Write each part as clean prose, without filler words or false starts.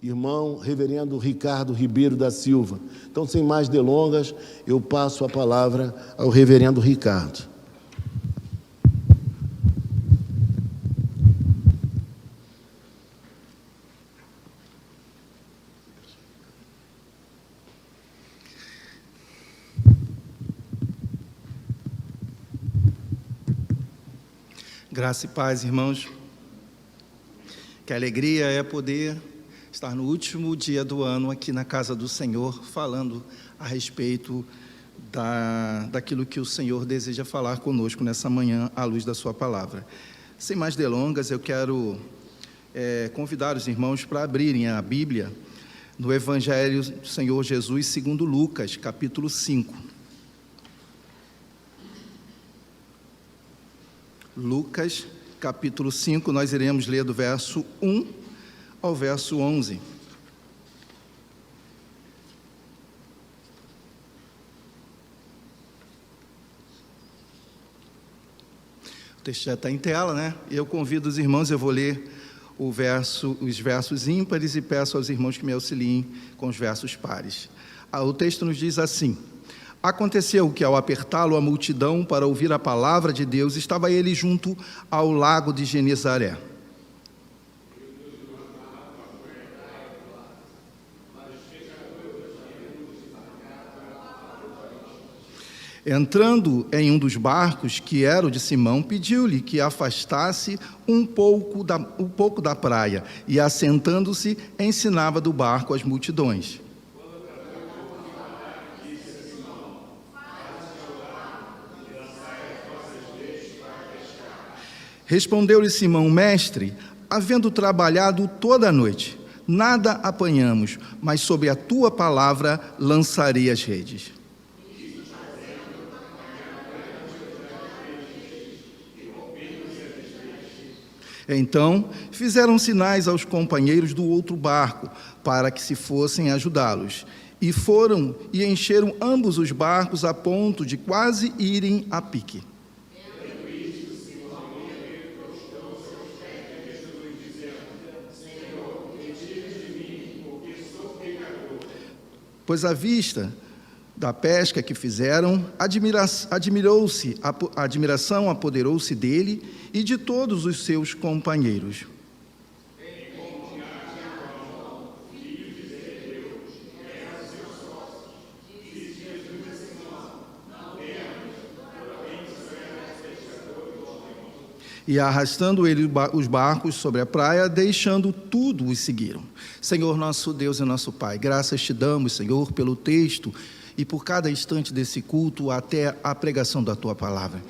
irmão reverendo Ricardo Ribeiro da Silva. Então, sem mais delongas, eu passo a palavra ao reverendo Ricardo. Graça e paz, irmãos. Que alegria é poder estar no último dia do ano aqui na casa do Senhor, falando a respeito daquilo que o Senhor deseja falar conosco nessa manhã, à luz da sua palavra. Sem mais delongas, eu quero convidar os irmãos para abrirem a Bíblia no Evangelho do Senhor Jesus segundo Lucas, capítulo 5. Lucas, capítulo 5, nós iremos ler do verso 1 ao verso 11. O texto já está em tela, né? Eu convido os irmãos, eu vou ler os versos ímpares e peço aos irmãos que me auxiliem com os versos pares. O texto nos diz assim: Aconteceu que, ao apertá-lo a multidão para ouvir a palavra de Deus, estava ele junto ao lago de Genezaré. Entrando em um dos barcos, que era o de Simão, pediu-lhe que afastasse um pouco da praia, e, assentando-se, ensinava do barco as multidões. Respondeu-lhe Simão: Mestre, havendo trabalhado toda a noite, nada apanhamos, mas sobre a tua palavra lançarei as redes. Então fizeram sinais aos companheiros do outro barco, para que se fossem ajudá-los. E foram e encheram ambos os barcos a ponto de quase irem a pique. Pois à vista da pesca que fizeram, a admiração apoderou-se dele e de todos os seus companheiros. E arrastando ele os barcos sobre a praia, deixando tudo, os seguiram. Senhor, nosso Deus e nosso Pai, graças te damos, Senhor, pelo texto e por cada instante desse culto até a pregação da tua palavra.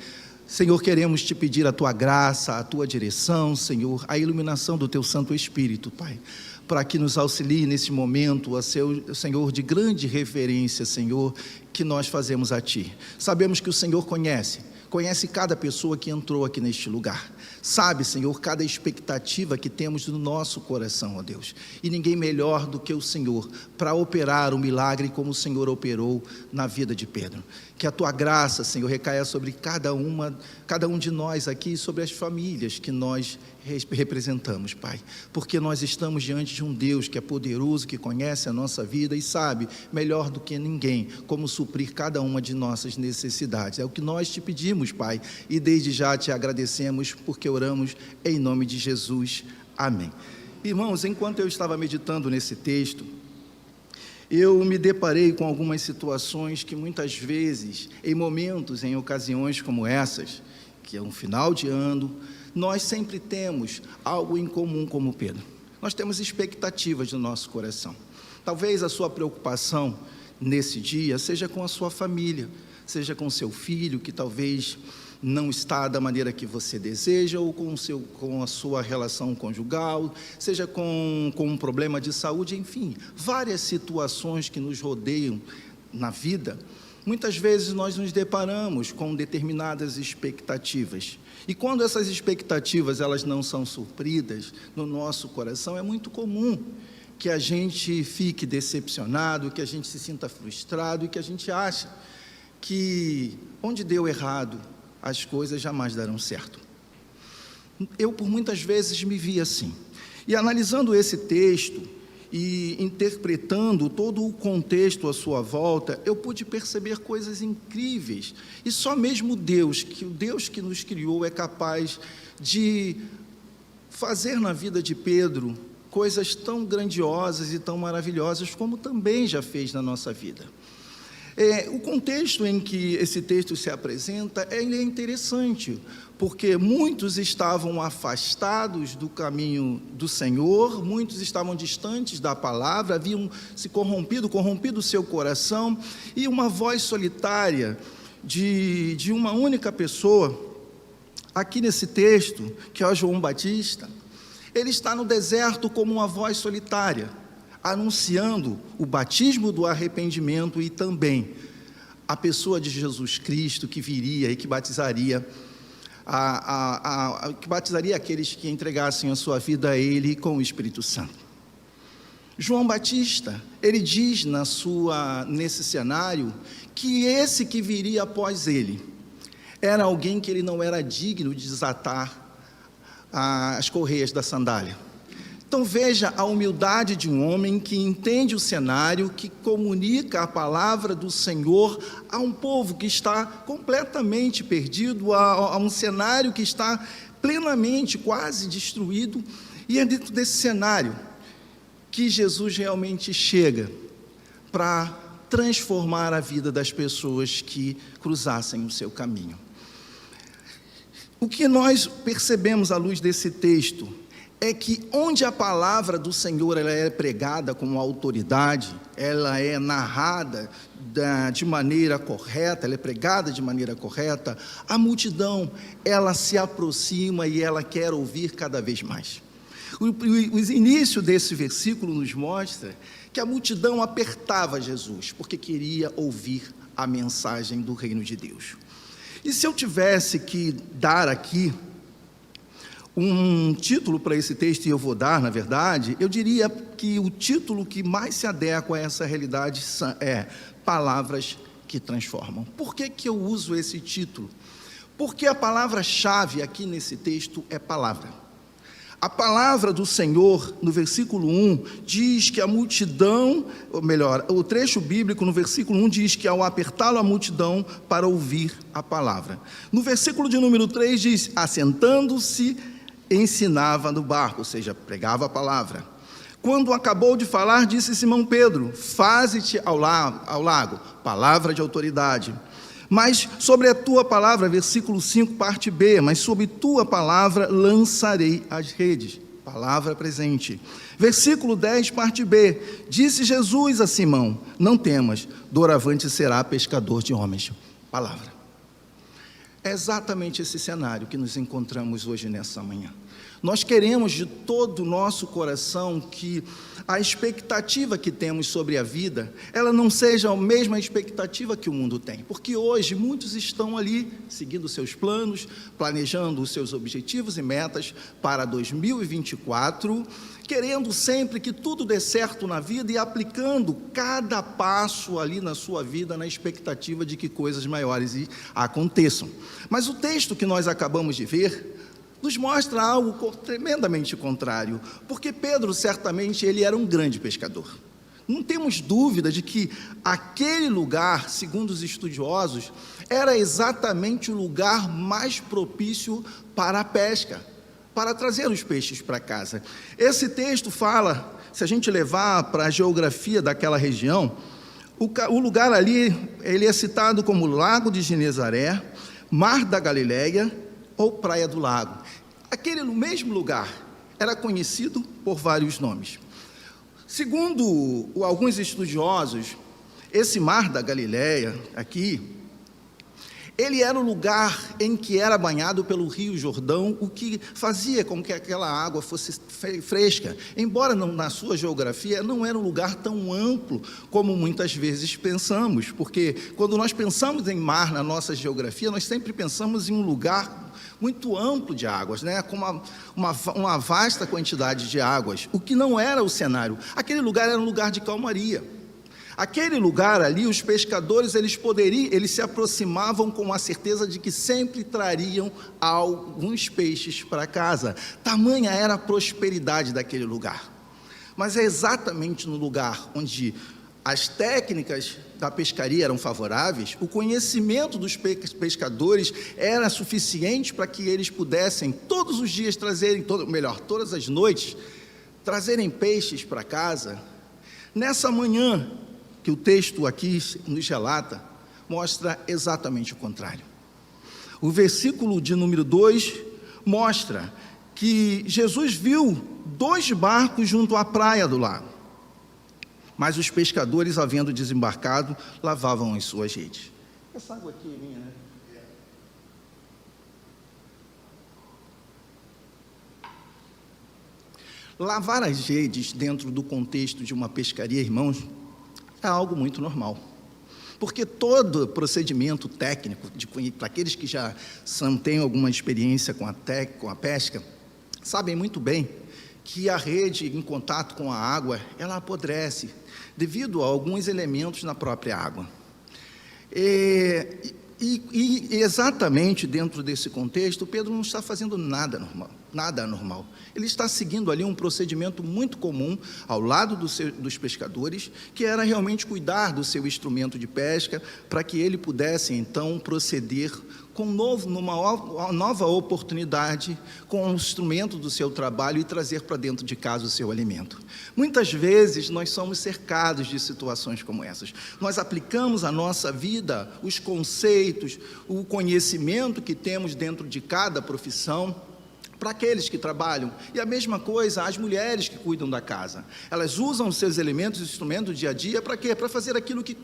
Senhor, queremos te pedir a tua graça, a tua direção, Senhor, a iluminação do teu Santo Espírito, Pai, para que nos auxilie nesse momento, Senhor, de grande reverência, Senhor, que nós fazemos a ti. Sabemos que o Senhor conhece cada pessoa que entrou aqui neste lugar. Sabe, Senhor, cada expectativa que temos no nosso coração, ó Deus. E ninguém melhor do que o Senhor para operar o milagre como o Senhor operou na vida de Pedro. Que a tua graça, Senhor, recaia sobre cada um de nós aqui, sobre as famílias que nós representamos, Pai. Porque nós estamos diante de um Deus que é poderoso, que conhece a nossa vida e sabe, melhor do que ninguém, como suprir cada uma de nossas necessidades. É o que nós te pedimos, Pai, e desde já te agradecemos, porque oramos em nome de Jesus. Amém. Irmãos, enquanto eu estava meditando nesse texto, eu me deparei com algumas situações que muitas vezes, em momentos, em ocasiões como essas, que é um final de ano, nós sempre temos algo em comum como Pedro. Nós temos expectativas no nosso coração. Talvez a sua preocupação nesse dia seja com a sua família, seja com seu filho, que talvez não está da maneira que você deseja, ou com a sua relação conjugal, seja com um problema de saúde, enfim, várias situações que nos rodeiam na vida. Muitas vezes nós nos deparamos com determinadas expectativas. E quando essas expectativas elas não são supridas no nosso coração, é muito comum que a gente fique decepcionado, que a gente se sinta frustrado e que a gente acha que onde deu errado, as coisas jamais darão certo. Eu, por muitas vezes, me vi assim. E analisando esse texto e interpretando todo o contexto à sua volta, eu pude perceber coisas incríveis. E só mesmo Deus, que o Deus que nos criou, é capaz de fazer na vida de Pedro coisas tão grandiosas e tão maravilhosas, como também já fez na nossa vida. O contexto em que esse texto se apresenta, ele é interessante, porque muitos estavam afastados do caminho do Senhor, muitos estavam distantes da palavra, haviam se corrompido o seu coração, e uma voz solitária de uma única pessoa, aqui nesse texto, que é o João Batista, ele está no deserto como uma voz solitária, anunciando o batismo do arrependimento e também a pessoa de Jesus Cristo que viria e que batizaria aqueles que entregassem a sua vida a Ele com o Espírito Santo. João Batista, ele diz nesse cenário que esse que viria após ele era alguém que ele não era digno de desatar as correias da sandália. Então veja a humildade de um homem que entende o cenário, que comunica a palavra do Senhor a um povo que está completamente perdido, a um cenário que está plenamente, quase destruído, e é dentro desse cenário que Jesus realmente chega para transformar a vida das pessoas que cruzassem o seu caminho. O que nós percebemos à luz desse texto é que onde a palavra do Senhor ela é pregada com autoridade, ela é narrada de maneira correta, ela é pregada de maneira correta, a multidão, ela se aproxima e ela quer ouvir cada vez mais. O início desse versículo nos mostra que a multidão apertava Jesus, porque queria ouvir a mensagem do reino de Deus. E se eu tivesse que dar aqui um título para esse texto, e eu vou dar, na verdade, eu diria que o título que mais se adequa a essa realidade é Palavras que Transformam. Por que eu uso esse título? Porque a palavra-chave aqui nesse texto é palavra. A palavra do Senhor, no versículo 1, diz que a multidão, ou melhor, o trecho bíblico no versículo 1 diz que ao apertá-lo a multidão para ouvir a palavra. No versículo de número 3 diz, assentando-se, ensinava no barco, ou seja, pregava a palavra. Quando acabou de falar, disse Simão Pedro, faze-te ao lago, palavra de autoridade. Mas sobre a tua palavra, versículo 5, parte B, mas sobre tua palavra lançarei as redes, palavra presente. Versículo 10, parte B, disse Jesus a Simão, não temas, doravante será pescador de homens, palavra. É exatamente esse cenário que nos encontramos hoje nessa manhã. Nós queremos de todo o nosso coração que a expectativa que temos sobre a vida, ela não seja a mesma expectativa que o mundo tem, porque hoje muitos estão ali, seguindo seus planos, planejando os seus objetivos e metas para 2024, querendo sempre que tudo dê certo na vida e aplicando cada passo ali na sua vida na expectativa de que coisas maiores aconteçam. Mas o texto que nós acabamos de ver nos mostra algo tremendamente contrário, porque Pedro certamente ele era um grande pescador. Não temos dúvida de que aquele lugar, segundo os estudiosos, era exatamente o lugar mais propício para a pesca, para trazer os peixes para casa. Esse texto fala, se a gente levar para a geografia daquela região, o lugar ali, ele é citado como Lago de Genezaré, Mar da Galileia ou Praia do Lago. Aquele mesmo lugar era conhecido por vários nomes. Segundo alguns estudiosos, esse Mar da Galileia aqui, ele era o lugar em que era banhado pelo Rio Jordão, o que fazia com que aquela água fosse fresca, embora na sua geografia não era um lugar tão amplo como muitas vezes pensamos, porque quando nós pensamos em mar na nossa geografia, nós sempre pensamos em um lugar muito amplo de águas, né? Com uma vasta quantidade de águas, o que não era o cenário. Aquele lugar era um lugar de calmaria. Aquele lugar ali, os pescadores, eles se aproximavam com a certeza de que sempre trariam alguns peixes para casa. Tamanha era a prosperidade daquele lugar. Mas é exatamente no lugar onde as técnicas da pescaria eram favoráveis, o conhecimento dos pescadores era suficiente para que eles pudessem todos os dias trazerem, todas as noites, trazerem peixes para casa. Nessa manhã, que o texto aqui nos relata, mostra exatamente o contrário. O versículo de número 2 mostra que Jesus viu 2 barcos junto à praia do lago, mas os pescadores, havendo desembarcado, lavavam as suas redes. Essa água aqui é minha, né? Lavar as redes dentro do contexto de uma pescaria, irmãos, é algo muito normal. Porque todo procedimento técnico, para aqueles que já têm alguma experiência com a pesca, sabem muito bem que a rede em contato com a água, ela apodrece, devido a alguns elementos na própria água. E exatamente dentro desse contexto, Pedro não está fazendo nada anormal. Ele está seguindo ali um procedimento muito comum ao lado dos pescadores, que era realmente cuidar do seu instrumento de pesca, para que ele pudesse então proceder numa nova oportunidade com o instrumento do seu trabalho e trazer para dentro de casa o seu alimento. Muitas vezes nós somos cercados de situações como essas. Nós aplicamos à nossa vida os conceitos, o conhecimento que temos dentro de cada profissão, para aqueles que trabalham, e a mesma coisa as mulheres que cuidam da casa. Elas usam os seus elementos, os instrumentos do dia a dia, para quê? Para fazer aquilo que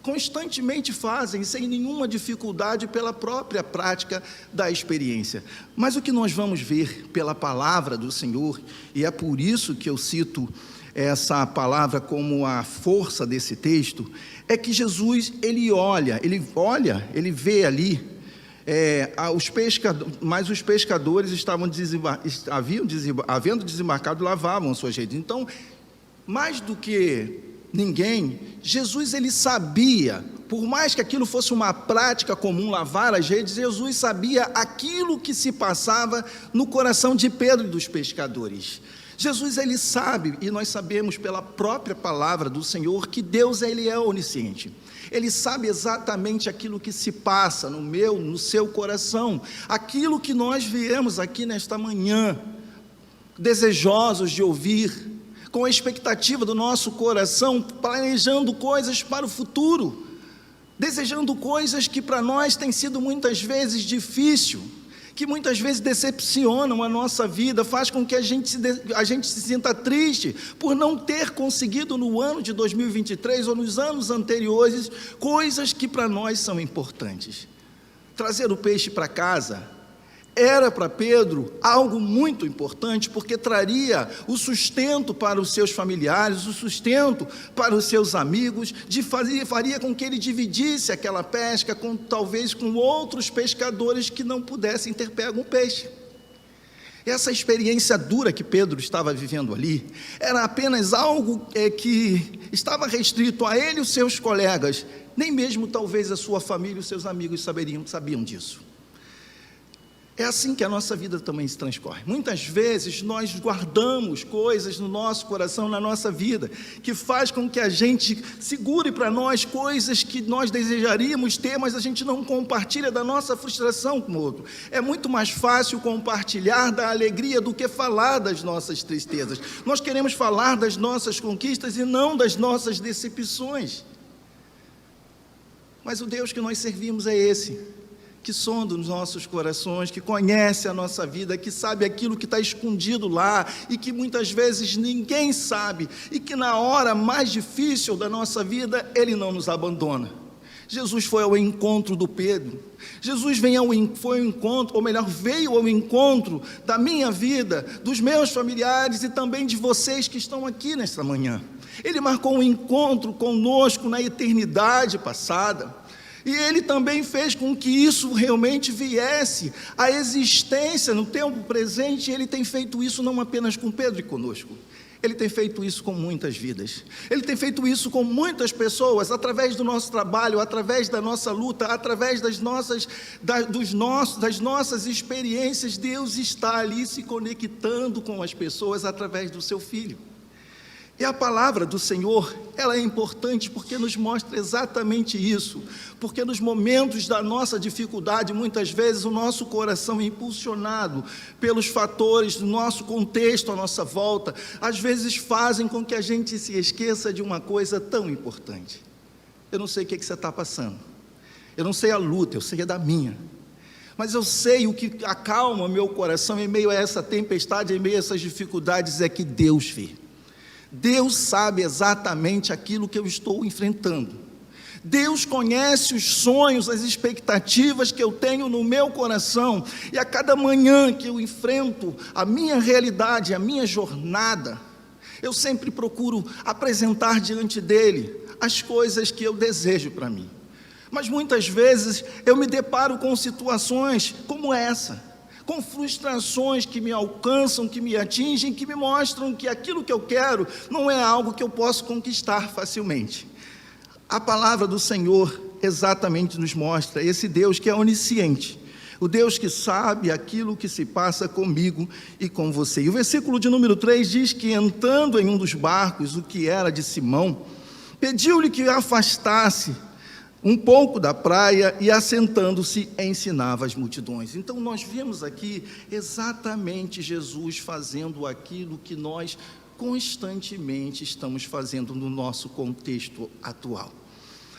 constantemente fazem, sem nenhuma dificuldade, pela própria prática da experiência. Mas o que nós vamos ver pela palavra do Senhor, e é por isso que eu cito essa palavra como a força desse texto, é que Jesus, ele vê ali, mas os pescadores havendo desembarcado, lavavam suas redes. Então, mais do que ninguém, Jesus, ele sabia, por mais que aquilo fosse uma prática comum, lavar as redes, Jesus sabia aquilo que se passava no coração de Pedro e dos pescadores. Jesus, ele sabe, e nós sabemos pela própria palavra do Senhor, que Deus, ele é onisciente. Ele sabe exatamente aquilo que se passa no seu coração, aquilo que nós viemos aqui nesta manhã, desejosos de ouvir, com a expectativa do nosso coração, planejando coisas para o futuro, desejando coisas que para nós tem sido muitas vezes difícil, que muitas vezes decepcionam a nossa vida, faz com que a gente se sinta triste por não ter conseguido no ano de 2023 ou nos anos anteriores coisas que para nós são importantes. Trazer o peixe para casa era para Pedro algo muito importante, porque traria o sustento para os seus familiares, o sustento para os seus amigos, faria com que ele dividisse aquela pesca talvez com outros pescadores que não pudessem ter pego um peixe. Essa experiência dura que Pedro estava vivendo ali, era apenas algo que estava restrito a ele e os seus colegas, nem mesmo talvez a sua família e os seus amigos sabiam disso. É assim que a nossa vida também se transcorre. Muitas vezes nós guardamos coisas no nosso coração, na nossa vida, que faz com que a gente segure para nós coisas que nós desejaríamos ter, mas a gente não compartilha da nossa frustração com o outro. É muito mais fácil compartilhar da alegria do que falar das nossas tristezas. Nós queremos falar das nossas conquistas e não das nossas decepções. Mas o Deus que nós servimos é esse, que sonda os nossos corações, que conhece a nossa vida, que sabe aquilo que está escondido lá e que muitas vezes ninguém sabe, e que na hora mais difícil da nossa vida, Ele não nos abandona. Jesus foi ao encontro do Pedro, Jesus veio ao encontro da minha vida, dos meus familiares e também de vocês que estão aqui nesta manhã. Ele marcou um encontro conosco na eternidade passada. E Ele também fez com que isso realmente viesse à existência no tempo presente. Ele tem feito isso não apenas com Pedro e conosco. Ele tem feito isso com muitas vidas. Ele tem feito isso com muitas pessoas, através do nosso trabalho, através da nossa luta, através das nossas experiências. Deus está ali se conectando com as pessoas através do seu Filho. E a palavra do Senhor, ela é importante porque nos mostra exatamente isso, porque nos momentos da nossa dificuldade, muitas vezes o nosso coração é impulsionado pelos fatores do nosso contexto à nossa volta, às vezes fazem com que a gente se esqueça de uma coisa tão importante. Eu não sei o que você está passando, eu não sei a luta, eu sei a da minha, mas eu sei o que acalma meu coração em meio a essa tempestade, em meio a essas dificuldades, é que Deus vê. Deus sabe exatamente aquilo que eu estou enfrentando. Deus conhece os sonhos, as expectativas que eu tenho no meu coração, e a cada manhã que eu enfrento a minha realidade, a minha jornada, eu sempre procuro apresentar diante dele as coisas que eu desejo para mim. Mas muitas vezes eu me deparo com situações como essa, com frustrações que me alcançam, que me atingem, que me mostram que aquilo que eu quero não é algo que eu posso conquistar facilmente. A palavra do Senhor exatamente nos mostra esse Deus que é onisciente, o Deus que sabe aquilo que se passa comigo e com você. E o versículo de número 3 diz que, entrando em um dos barcos, o que era de Simão, pediu-lhe que afastasse um pouco da praia e, assentando-se, ensinava as multidões. Então nós vemos aqui exatamente Jesus fazendo aquilo que nós constantemente estamos fazendo no nosso contexto atual.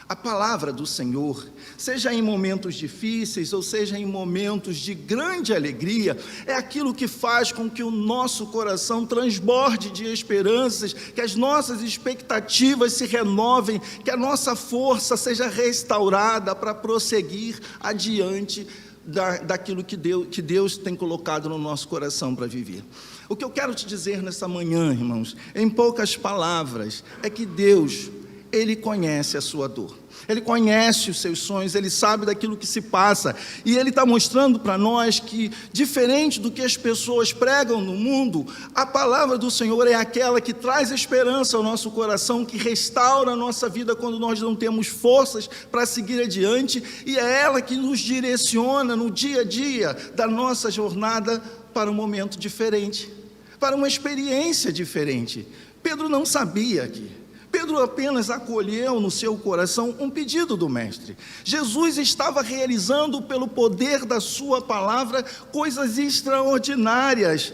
A palavra do Senhor, seja em momentos difíceis ou seja em momentos de grande alegria, é aquilo que faz com que o nosso coração transborde de esperanças, que as nossas expectativas se renovem, que a nossa força seja restaurada para prosseguir adiante daquilo que Deus tem colocado no nosso coração para viver. O que eu quero te dizer nessa manhã, irmãos, em poucas palavras, é que Deus, Ele conhece a sua dor, Ele conhece os seus sonhos, Ele sabe daquilo que se passa, e Ele está mostrando para nós que, diferente do que as pessoas pregam no mundo, a palavra do Senhor é aquela que traz esperança ao nosso coração, que restaura a nossa vida quando nós não temos forças para seguir adiante, e é ela que nos direciona no dia a dia da nossa jornada para um momento diferente, para uma experiência diferente. Pedro não sabia aqui. Pedro apenas acolheu no seu coração um pedido do Mestre. Jesus estava realizando, pelo poder da sua palavra, coisas extraordinárias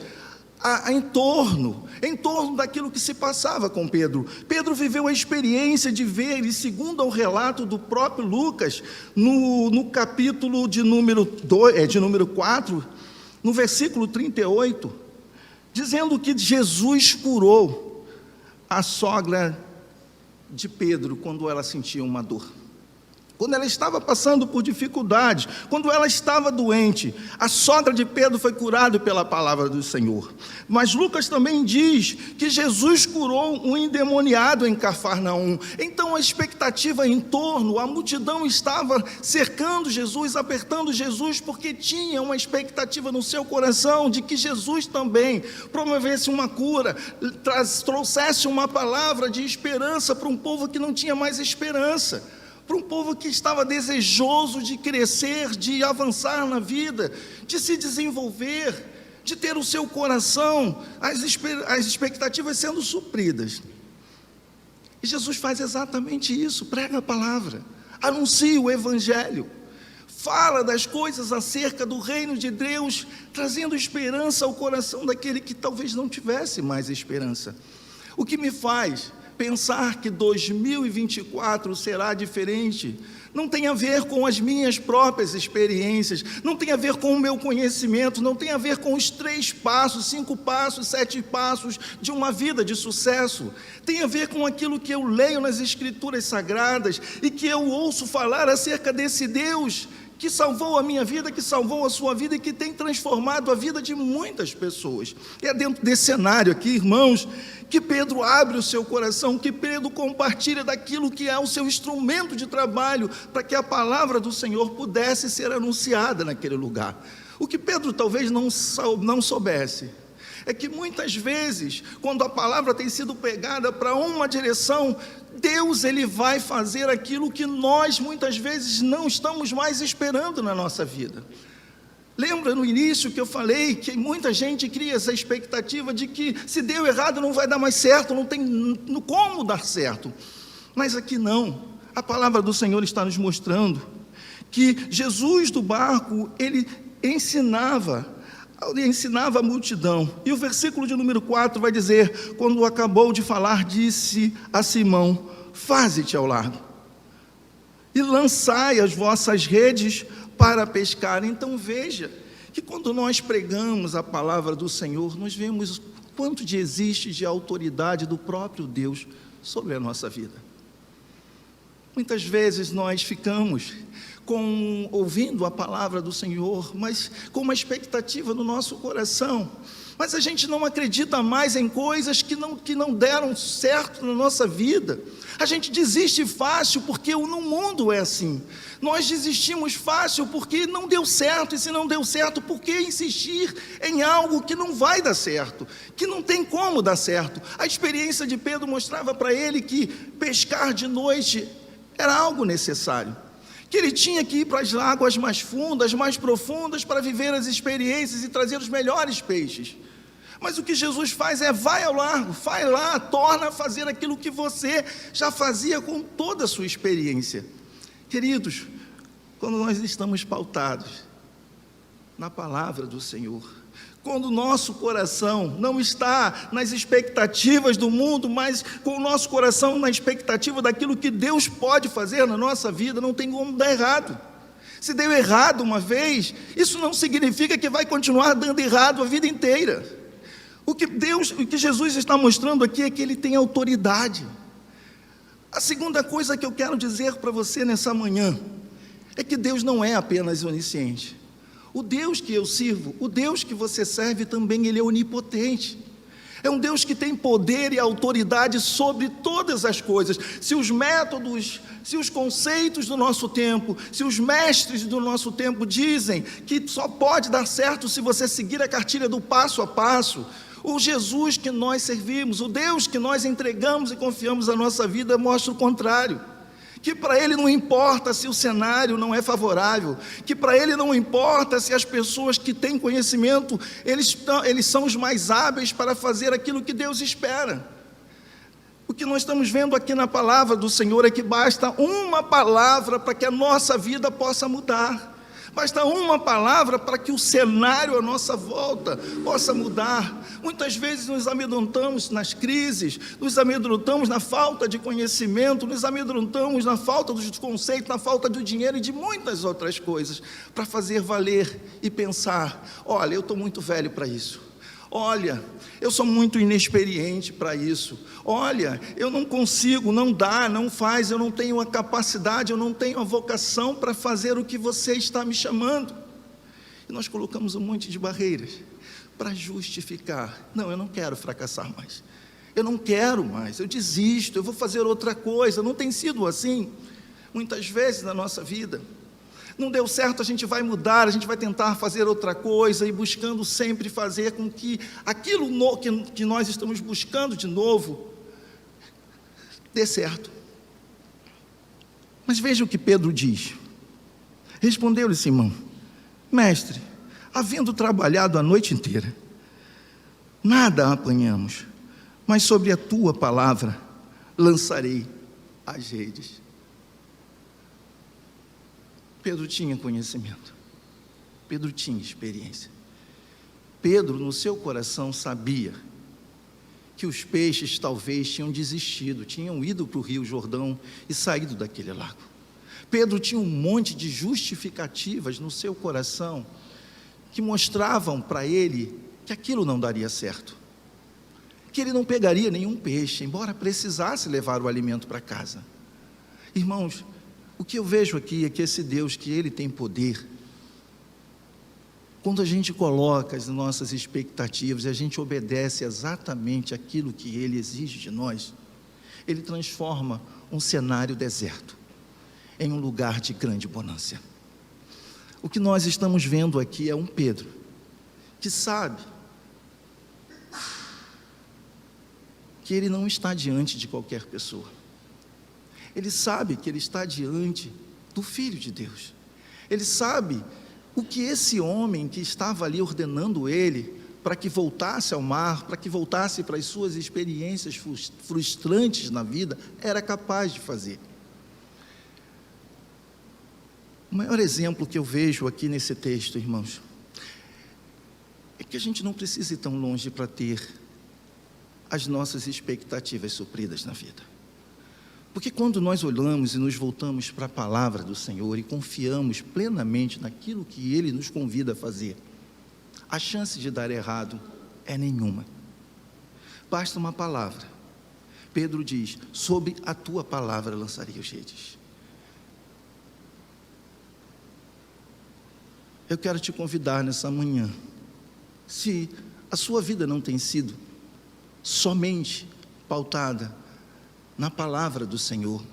em torno daquilo que se passava com Pedro. Pedro viveu a experiência de ver, e segundo o relato do próprio Lucas, no capítulo de número 4, no versículo 38, dizendo que Jesus curou a sogra de Pedro quando ela sentia uma dor, quando ela estava passando por dificuldades, quando ela estava doente. A sogra de Pedro foi curada pela palavra do Senhor. Mas Lucas também diz que Jesus curou um endemoniado em Cafarnaum. Então a expectativa em torno, a multidão estava cercando Jesus, apertando Jesus, porque tinha uma expectativa no seu coração de que Jesus também promovesse uma cura, trouxesse uma palavra de esperança para um povo que não tinha mais esperança, para um povo que estava desejoso de crescer, de avançar na vida, de se desenvolver, de ter o seu coração, as expectativas sendo supridas. E Jesus faz exatamente isso, prega a palavra, anuncia o Evangelho, fala das coisas acerca do reino de Deus, trazendo esperança ao coração daquele que talvez não tivesse mais esperança. O que me faz pensar que 2024 será diferente não tem a ver com as minhas próprias experiências, não tem a ver com o meu conhecimento, não tem a ver com os 3 passos, 5 passos, 7 passos de uma vida de sucesso. Tem a ver com aquilo que eu leio nas Escrituras Sagradas e que eu ouço falar acerca desse Deus que salvou a minha vida, que salvou a sua vida e que tem transformado a vida de muitas pessoas. E é dentro desse cenário aqui, irmãos, que Pedro abre o seu coração, que Pedro compartilha daquilo que é o seu instrumento de trabalho, para que a palavra do Senhor pudesse ser anunciada naquele lugar. O que Pedro talvez não soubesse é que muitas vezes, quando a palavra tem sido pegada para uma direção, Deus, Ele vai fazer aquilo que nós muitas vezes não estamos mais esperando na nossa vida. Lembra no início que eu falei que muita gente cria essa expectativa de que se deu errado não vai dar mais certo, não tem como dar certo. Mas aqui não. A palavra do Senhor está nos mostrando que Jesus do barco, ele ensinava a multidão. E o versículo de número 4 vai dizer: quando acabou de falar, disse a Simão: faze-te ao largo e lançai as vossas redes para pescar. Então veja que quando nós pregamos a palavra do Senhor, nós vemos quanto existe de autoridade do próprio Deus sobre a nossa vida. Muitas vezes nós ficamos ouvindo a palavra do Senhor, mas com uma expectativa no nosso coração, mas a gente não acredita mais em coisas que não deram certo na nossa vida. A gente desiste fácil porque no mundo é assim. Nós desistimos fácil porque não deu certo, e se não deu certo, por que insistir em algo que não vai dar certo, que não tem como dar certo? A experiência de Pedro mostrava para ele que pescar de noite era algo necessário, que ele tinha que ir para as águas mais fundas, mais profundas, para viver as experiências e trazer os melhores peixes. Mas o que Jesus faz é: vai ao largo, vai lá, torna a fazer aquilo que você já fazia com toda a sua experiência. Queridos, quando nós estamos pautados na palavra do Senhor, quando o nosso coração não está nas expectativas do mundo, mas com o nosso coração na expectativa daquilo que Deus pode fazer na nossa vida, não tem como dar errado. Se deu errado uma vez, isso não significa que vai continuar dando errado a vida inteira. O que Jesus está mostrando aqui é que Ele tem autoridade. A segunda coisa que eu quero dizer para você nessa manhã é que Deus não é apenas onisciente. O Deus que eu sirvo, o Deus que você serve também, Ele é onipotente. É um Deus que tem poder e autoridade sobre todas as coisas. Se os métodos, se os conceitos do nosso tempo, se os mestres do nosso tempo dizem que só pode dar certo se você seguir a cartilha do passo a passo, o Jesus que nós servimos, o Deus que nós entregamos e confiamos a nossa vida, mostra o contrário. Que para Ele não importa se o cenário não é favorável, que para Ele não importa se as pessoas que têm conhecimento, eles são os mais hábeis para fazer aquilo que Deus espera. O que nós estamos vendo aqui na palavra do Senhor é que basta uma palavra para que a nossa vida possa mudar. Basta uma palavra para que o cenário à nossa volta possa mudar. Muitas vezes nos amedrontamos nas crises, nos amedrontamos na falta de conhecimento, nos amedrontamos na falta dos conceitos, na falta do dinheiro e de muitas outras coisas, para fazer valer e pensar: olha, eu estou muito velho para isso. Olha, eu sou muito inexperiente para isso. Olha, eu não consigo, não dá, não faz, eu não tenho a capacidade, eu não tenho a vocação para fazer o que você está me chamando. E nós colocamos um monte de barreiras para justificar: não, eu não quero fracassar mais, eu não quero mais, eu desisto, eu vou fazer outra coisa. Não tem sido assim muitas vezes na nossa vida? Não deu certo, a gente vai mudar, a gente vai tentar fazer outra coisa, e buscando sempre fazer com que aquilo que nós estamos buscando de novo dê certo. Mas veja o que Pedro diz. Respondeu-lhe Simão: mestre, havendo trabalhado a noite inteira, nada apanhamos, mas sobre a tua palavra lançarei as redes. Pedro tinha conhecimento, Pedro tinha experiência. Pedro, no seu coração, sabia que os peixes talvez tinham desistido, tinham ido para o Rio Jordão e saído daquele lago. Pedro tinha um monte de justificativas no seu coração que mostravam para ele que aquilo não daria certo, que ele não pegaria nenhum peixe, embora precisasse levar o alimento para casa. Irmãos, o que eu vejo aqui é que esse Deus, que Ele tem poder, quando a gente coloca as nossas expectativas e a gente obedece exatamente aquilo que Ele exige de nós, Ele transforma um cenário deserto em um lugar de grande bonança. O que nós estamos vendo aqui é um Pedro que sabe que ele não está diante de qualquer pessoa. Ele sabe que ele está diante do Filho de Deus. Ele sabe o que esse homem que estava ali ordenando ele para que voltasse ao mar, para que voltasse para as suas experiências frustrantes na vida, era capaz de fazer. O maior exemplo que eu vejo aqui nesse texto, irmãos, é que a gente não precisa ir tão longe para ter as nossas expectativas supridas na vida. Porque quando nós olhamos e nos voltamos para a palavra do Senhor e confiamos plenamente naquilo que Ele nos convida a fazer, a chance de dar errado é nenhuma. Basta uma palavra. Pedro diz: sobre a tua palavra lançarei as redes. Eu quero te convidar nessa manhã, se a sua vida não tem sido somente pautada na palavra do Senhor,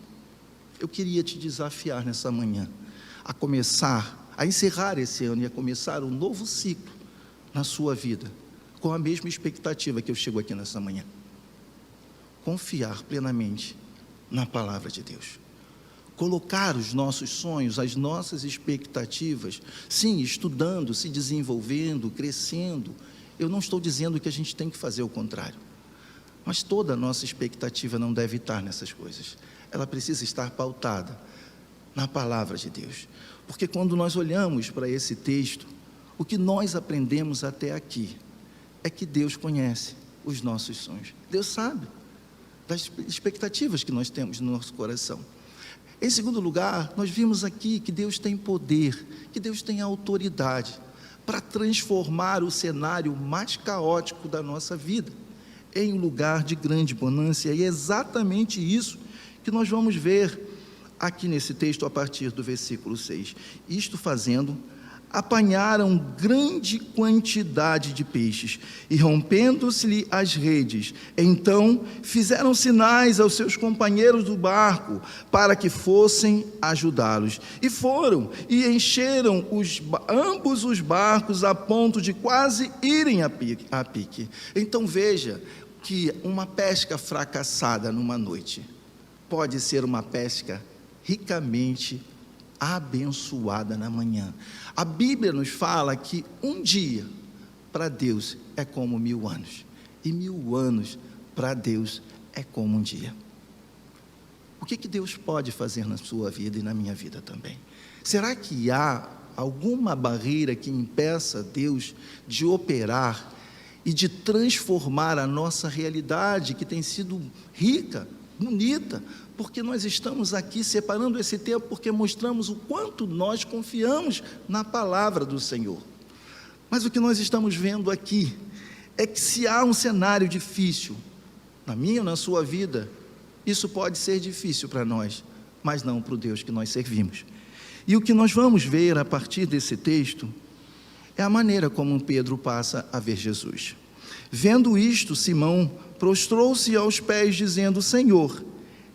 eu queria te desafiar nessa manhã a começar, a encerrar esse ano e a começar um novo ciclo na sua vida, com a mesma expectativa que eu chego aqui nessa manhã. Confiar plenamente na palavra de Deus. Colocar os nossos sonhos, as nossas expectativas, sim, estudando, se desenvolvendo, crescendo. Eu não estou dizendo que a gente tem que fazer o contrário, mas toda a nossa expectativa não deve estar nessas coisas. Ela precisa estar pautada na palavra de Deus. Porque quando nós olhamos para esse texto, o que nós aprendemos até aqui é que Deus conhece os nossos sonhos. Deus sabe das expectativas que nós temos no nosso coração. Em segundo lugar, nós vimos aqui que Deus tem poder, que Deus tem autoridade para transformar o cenário mais caótico da nossa vida em um lugar de grande bonança. E é exatamente isso que nós vamos ver aqui nesse texto a partir do versículo 6. Isto fazendo, apanharam grande quantidade de peixes e, rompendo-se-lhe as redes, então fizeram sinais aos seus companheiros do barco para que fossem ajudá-los. E foram e encheram ambos os barcos a ponto de quase irem a pique. Então veja que uma pesca fracassada numa noite pode ser uma pesca ricamente abençoada na manhã. A Bíblia nos fala que um dia para Deus é como 1000 anos, e 1000 anos para Deus é como um dia. O que Deus pode fazer na sua vida e na minha vida também? Será que há alguma barreira que impeça Deus de operar e de transformar a nossa realidade, que tem sido rica, bonita, porque nós estamos aqui separando esse tempo, porque mostramos o quanto nós confiamos na palavra do Senhor. Mas o que nós estamos vendo aqui é que se há um cenário difícil, na minha ou na sua vida, isso pode ser difícil para nós, mas não para o Deus que nós servimos. E o que nós vamos ver a partir desse texto é a maneira como Pedro passa a ver Jesus. Vendo isto, Simão prostrou-se aos pés, dizendo: Senhor,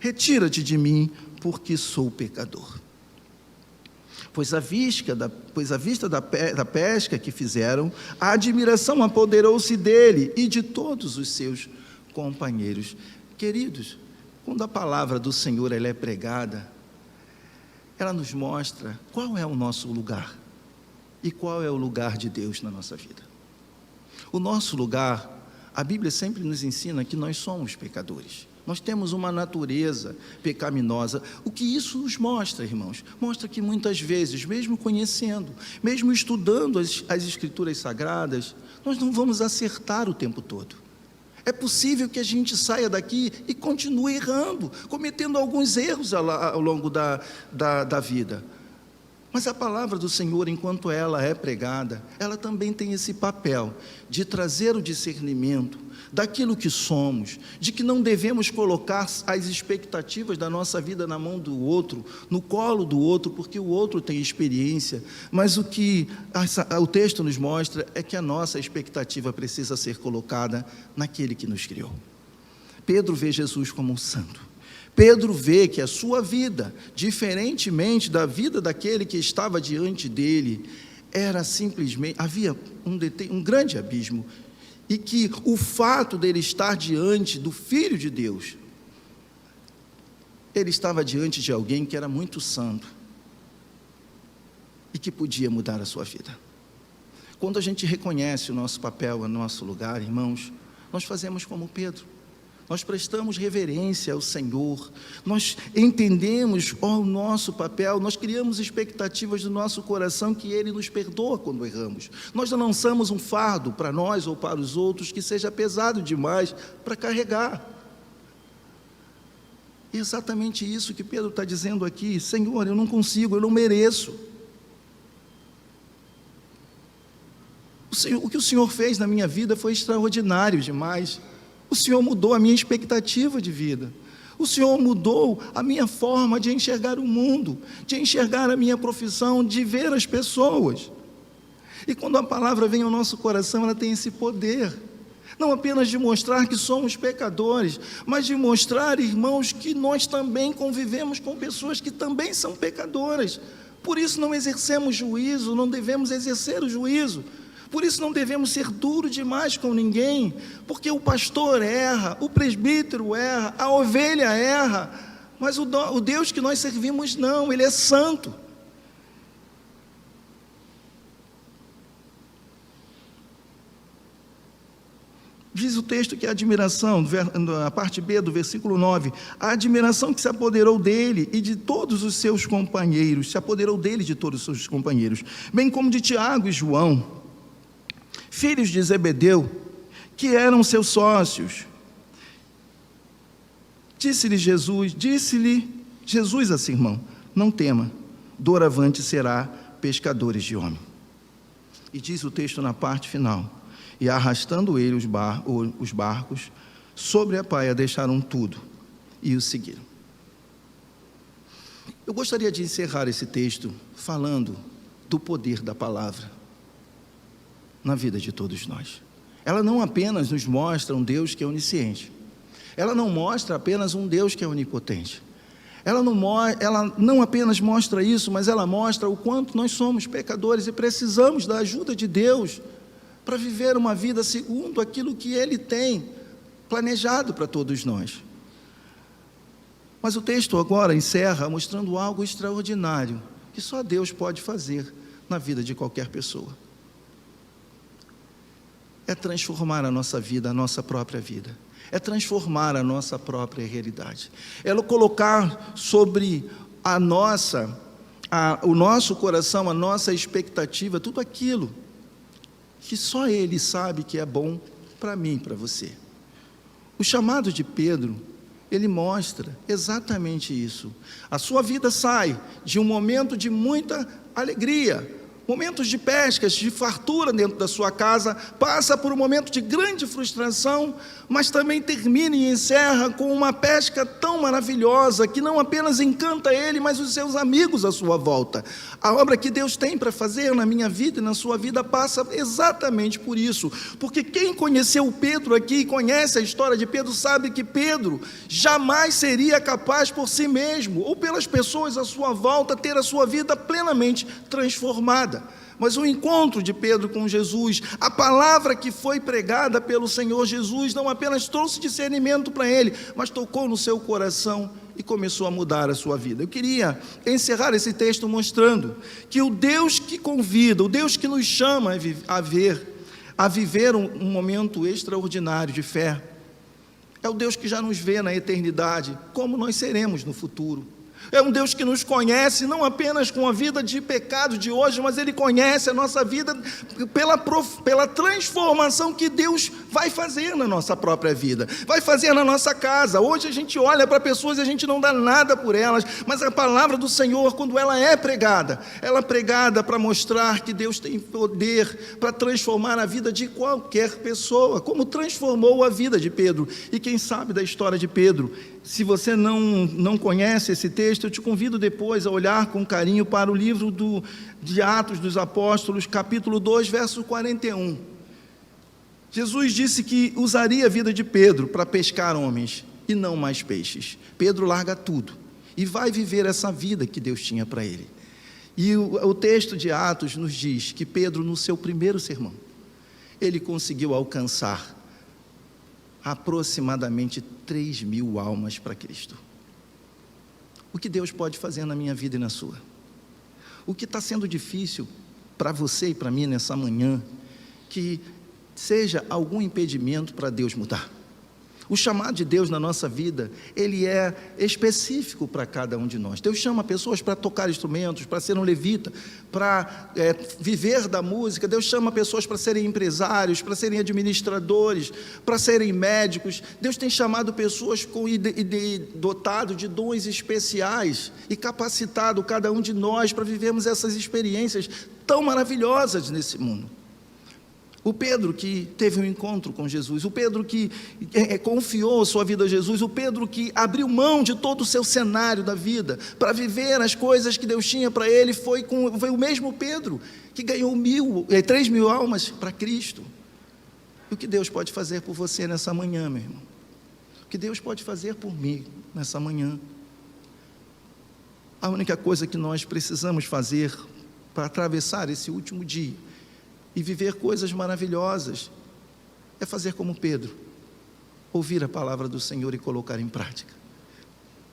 retira-te de mim, porque sou pecador. Pois à vista da pesca que fizeram, a admiração apoderou-se dele e de todos os seus companheiros. Queridos, quando a palavra do Senhor ela é pregada, ela nos mostra qual é o nosso lugar e qual é o lugar de Deus na nossa vida. O nosso lugar, a Bíblia sempre nos ensina que nós somos pecadores. Nós temos uma natureza pecaminosa. O que isso nos mostra, irmãos? Mostra que muitas vezes, mesmo conhecendo, mesmo estudando as Escrituras Sagradas, nós não vamos acertar o tempo todo. É possível que a gente saia daqui e continue errando, cometendo alguns erros ao longo da vida. Mas a palavra do Senhor, enquanto ela é pregada, ela também tem esse papel de trazer o discernimento daquilo que somos, de que não devemos colocar as expectativas da nossa vida na mão do outro, no colo do outro, porque o outro tem experiência, mas o que o texto nos mostra é que a nossa expectativa precisa ser colocada naquele que nos criou. Pedro vê Jesus como um santo. Pedro vê que a sua vida, diferentemente da vida daquele que estava diante dele, era simplesmente, havia um grande abismo, e que o fato dele estar diante do Filho de Deus, ele estava diante de alguém que era muito santo, e que podia mudar a sua vida. Quando a gente reconhece o nosso papel, o nosso lugar, irmãos, nós fazemos como Pedro. Nós prestamos reverência ao Senhor, nós entendemos o nosso papel, nós criamos expectativas no nosso coração que Ele nos perdoa quando erramos. Nós não lançamos um fardo para nós ou para os outros que seja pesado demais para carregar. É exatamente isso que Pedro está dizendo aqui: Senhor, eu não consigo, eu não mereço. O que o Senhor fez na minha vida foi extraordinário demais. O Senhor mudou a minha expectativa de vida. O Senhor mudou a minha forma de enxergar o mundo, de enxergar a minha profissão, de ver as pessoas. E quando a palavra vem ao nosso coração, ela tem esse poder. Não apenas de mostrar que somos pecadores, mas de mostrar, irmãos, que nós também convivemos com pessoas que também são pecadoras. Por isso não exercemos juízo, não devemos exercer o juízo. Por isso não devemos ser duros demais com ninguém, porque o pastor erra, o presbítero erra, a ovelha erra, mas o Deus que nós servimos não, Ele é santo. Diz o texto que a admiração, a parte B do versículo 9, a admiração que se apoderou dele e de todos os seus companheiros, se apoderou dele e de todos os seus companheiros, bem como de Tiago e João, filhos de Zebedeu, que eram seus sócios. Disse-lhe Jesus a Simão: não tema, doravante será pescadores de homem. E diz o texto na parte final: e arrastando ele os barcos sobre a praia, deixaram tudo e o seguiram. Eu gostaria de encerrar esse texto falando do poder da palavra na vida de todos nós. Ela não apenas nos mostra um Deus que é onisciente, ela não mostra apenas um Deus que é onipotente, ela não apenas mostra isso, mas ela mostra o quanto nós somos pecadores e precisamos da ajuda de Deus para viver uma vida segundo aquilo que Ele tem planejado para todos nós. Mas o texto agora encerra mostrando algo extraordinário, que só Deus pode fazer na vida de qualquer pessoa. É transformar a nossa vida, a nossa própria vida. É transformar a nossa própria realidade. É colocar sobre o nosso coração, a nossa expectativa, tudo aquilo que só Ele sabe que é bom para mim e para você. O chamado de Pedro, ele mostra exatamente isso. A sua vida sai de um momento de muita alegria, momentos de pescas, de fartura dentro da sua casa, passa por um momento de grande frustração, mas também termina e encerra com uma pesca tão maravilhosa, que não apenas encanta ele, mas os seus amigos à sua volta. A obra que Deus tem para fazer na minha vida e na sua vida passa exatamente por isso, porque quem conheceu Pedro aqui, conhece a história de Pedro, sabe que Pedro jamais seria capaz por si mesmo, ou pelas pessoas à sua volta, ter a sua vida plenamente transformada. Mas o encontro de Pedro com Jesus, a palavra que foi pregada pelo Senhor Jesus, não apenas trouxe discernimento para ele, mas tocou no seu coração e começou a mudar a sua vida. Eu queria encerrar esse texto mostrando que o Deus que convida, o Deus que nos chama a viver um momento extraordinário de fé, é o Deus que já nos vê na eternidade, como nós seremos no futuro. É um Deus que nos conhece, não apenas com a vida de pecado de hoje, mas Ele conhece a nossa vida pela transformação que Deus vai fazer na nossa própria vida, vai fazer na nossa casa. Hoje a gente olha para pessoas e a gente não dá nada por elas, mas a palavra do Senhor, quando ela é pregada para mostrar que Deus tem poder para transformar a vida de qualquer pessoa, como transformou a vida de Pedro. E quem sabe da história de Pedro, se você não conhece esse texto, eu te convido depois a olhar com carinho para o livro de Atos dos Apóstolos, capítulo 2, verso 41. Jesus disse que usaria a vida de Pedro para pescar homens e não mais peixes. Pedro larga tudo e vai viver essa vida que Deus tinha para ele. E o texto de Atos nos diz que Pedro, no seu primeiro sermão, ele conseguiu alcançar aproximadamente 3.000 almas para Cristo. O que Deus pode fazer na minha vida e na sua? O que está sendo difícil para você e para mim nessa manhã, que seja algum impedimento para Deus mudar. O chamado de Deus na nossa vida, ele é específico para cada um de nós. Deus chama pessoas para tocar instrumentos, para ser um levita, para viver da música. Deus chama pessoas para serem empresários, para serem administradores, para serem médicos. Deus tem chamado pessoas dotado de dons especiais e capacitado cada um de nós para vivermos essas experiências tão maravilhosas nesse mundo. O Pedro que teve um encontro com Jesus, o Pedro que confiou sua vida a Jesus, o Pedro que abriu mão de todo o seu cenário da vida para viver as coisas que Deus tinha para ele, foi o mesmo Pedro que ganhou 3.000 almas para Cristo. E o que Deus pode fazer por você nessa manhã, meu irmão? O que Deus pode fazer por mim nessa manhã? A única coisa que nós precisamos fazer para atravessar esse último dia e viver coisas maravilhosas é fazer como Pedro, ouvir a palavra do Senhor e colocar em prática.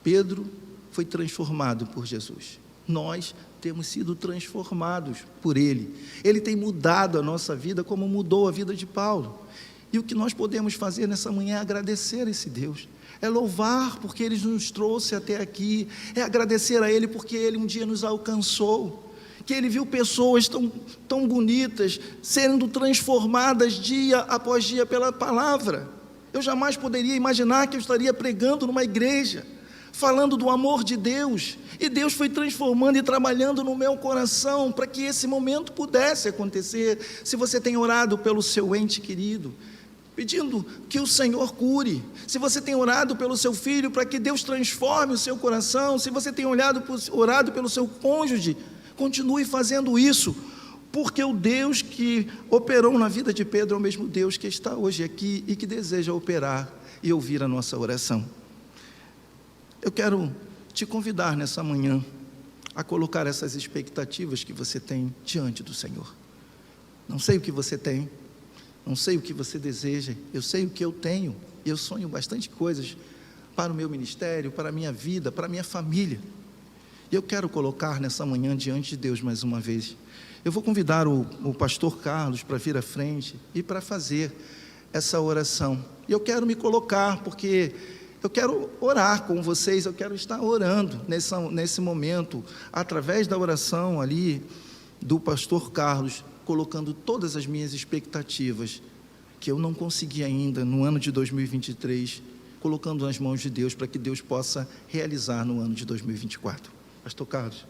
Pedro foi transformado por Jesus. Nós temos sido transformados por Ele. Ele tem mudado a nossa vida como mudou a vida de Paulo. E o que nós podemos fazer nessa manhã é agradecer a esse Deus, é louvar porque Ele nos trouxe até aqui, é agradecer a Ele porque Ele um dia nos alcançou, que Ele viu pessoas tão bonitas sendo transformadas dia após dia pela palavra. Eu jamais poderia imaginar que eu estaria pregando numa igreja, falando do amor de Deus, e Deus foi transformando e trabalhando no meu coração para que esse momento pudesse acontecer. Se você tem orado pelo seu ente querido, pedindo que o Senhor cure, se você tem orado pelo seu filho para que Deus transforme o seu coração, se você tem orado pelo seu cônjuge, continue fazendo isso, porque o Deus que operou na vida de Pedro é o mesmo Deus que está hoje aqui e que deseja operar e ouvir a nossa oração. Eu quero te convidar nessa manhã a colocar essas expectativas que você tem diante do Senhor. Não sei o que você tem, não sei o que você deseja, eu sei o que eu tenho, e eu sonho bastante coisas para o meu ministério, para a minha vida, para a minha família. E eu quero colocar nessa manhã diante de Deus mais uma vez. Eu vou convidar o pastor Carlos para vir à frente e para fazer essa oração. E eu quero me colocar, porque eu quero orar com vocês, eu quero estar orando nesse momento, através da oração ali do pastor Carlos, colocando todas as minhas expectativas, que eu não consegui ainda no ano de 2023, colocando nas mãos de Deus, para que Deus possa realizar no ano de 2024. Pastor Carlos.